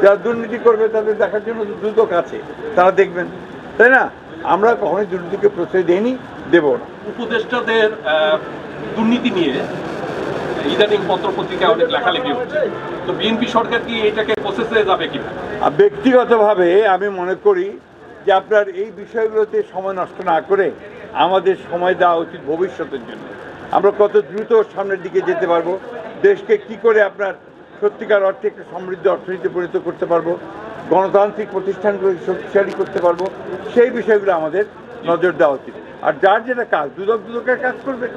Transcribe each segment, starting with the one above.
যারা দুর্নীতি করবে তাদের দেখার জন্য দুদক আছে, তারা দেখবেন, তাই না? আমরা কখনোই দুর্নীতিকে প্রশ্রয় দেইনি, দেব না। উপদেষ্টাদের দুর্নীতি নিয়ে ইদানিং পত্রপত্রিকায় অনেক লেখালেখি হচ্ছে, তো বিএনপি সরকার কি এটাকে প্রসেসে যাবে কিনা? ব্যক্তিগতভাবে আমি মনে করি যে আপনার এই বিষয়গুলোতে সময় নষ্ট না করে আমাদের সময় দেওয়া উচিত ভবিষ্যতের জন্য। আমরা কত দ্রুত সামনের দিকে যেতে পারবো, দেশকে কি করে আপনার সত্যিকার অর্থে একটা সমৃদ্ধ অর্থনীতি পরিণত করতে পারবো, গণতান্ত্রিক প্রতিষ্ঠানগুলোকে শক্তিশালী করতে পারবো, সেই বিষয়গুলো আমাদের নজর দেওয়া উচিত। আর যার যেটা কাজ, দুদকের কাজ করবে,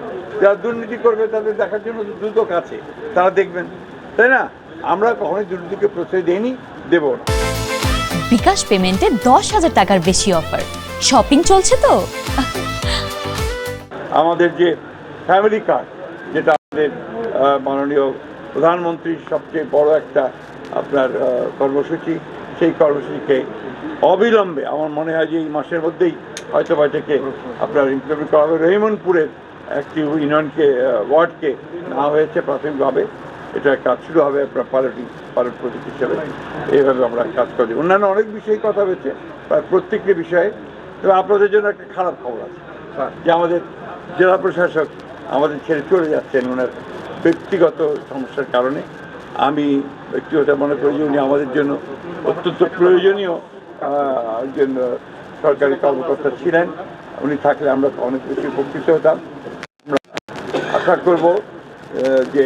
যারা দুর্নীতি করবে তাদের দেখার জন্য দুদক আছে, তারা দেখবেন, তাই না? আমরা কখনোই দুর্নীতিকে প্রশ্রয় দেইনি, দেব না। বিকাশ পেমেন্টে 10,000 টাকার বেশি অফার, শপিং চলছে তো। আমাদের যে ফ্যামিলি কার্ড, যেটা আমাদের মাননীয় প্রধানমন্ত্রীর সবচেয়ে বড় একটা আপনার কর্মসূচি, সেই কর্মসূচিকে অবিলম্বে আমার মনে হয় যে এই মাসের মধ্যেই হয়তো এটাকে আপনার ইমপ্লিমেন্ট করা হবে। রহিমনপুরের একটি ইউনিয়নকে ওয়ার্ডকে নেওয়া হয়েছে প্রাথমিকভাবে, এটা কাজ শুরু হবে আপনার পাইলট প্রজেক্ট হিসেবে। এইভাবে আমরা কাজ করি। অন্যান্য অনেক বিষয়ে কথা হয়েছে, প্রায় প্রত্যেকটি বিষয়ে। তবে আপনাদের জন্য একটা খারাপ খবর আছে যে আমাদের জেলা প্রশাসক আমাদের ছেড়ে চলে যাচ্ছেন ওনার ব্যক্তিগত সমস্যার কারণে। আমি ব্যক্তিগত মনে করি যে উনি আমাদের জন্য অত্যন্ত প্রয়োজনীয় একজন সরকারি কর্মকর্তা ছিলেন। উনি থাকলে আমরা অনেক বেশি উপকৃত হতাম। আমরা আশা করব যে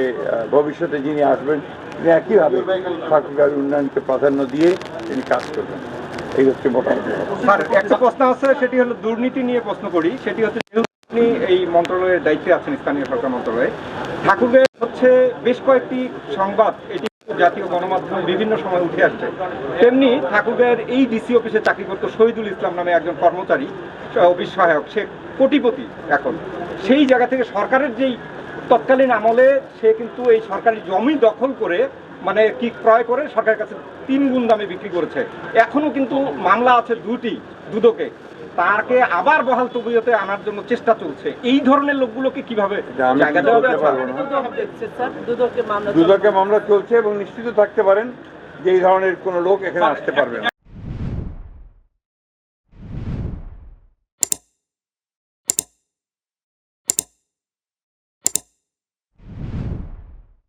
ভবিষ্যতে যিনি আসবেন তিনি একইভাবে ঠাকুরগাঁওয়ের উন্নয়নকে প্রাধান্য দিয়ে তিনি কাজ করবেন। এই হচ্ছে মোটামুটি। স্যার, একটা প্রশ্ন আছে, সেটি হলো দুর্নীতি নিয়ে প্রশ্ন করি। সেটি হচ্ছে, যেহেতু আপনি এই মন্ত্রণালয়ের দায়িত্বে আছেন, স্থানীয় সরকার মন্ত্রণালয়ে, ঠাকুরগাঁও হচ্ছে বেশ কয়েকটি সংবাদ এটি জাতীয় গণমাধ্যমে বিভিন্ন সময় উঠে আসছে। তেমনি ঠাকুরগাঁয়ের এই ডিসি অফিসে চাকরি করতো শহীদুল ইসলাম নামে একজন কর্মচারী, অফিস সহায়ক, সে কোটিপতি এখন। সেই জায়গা থেকে সরকারের যেই তৎকালীন আমলে সে কিন্তু এই সরকারি জমি দখল করে, মানে কি ক্রয় করে সরকারের কাছে 3 গুণ দামে বিক্রি করেছে। এখনো কিন্তু মামলা আছে দুদকে, তাকে আবার বহাল তবিয়তে আনার জন্য চেষ্টা চলছে। এই ধরনের লোকগুলোকে কিভাবে জায়গা দেওয়া যাবে? দুদকে মামলা চলছে এবং নিশ্চিত থাকতে পারেন যে এই ধরনের কোনো লোক এখানে আসতে পারবে না।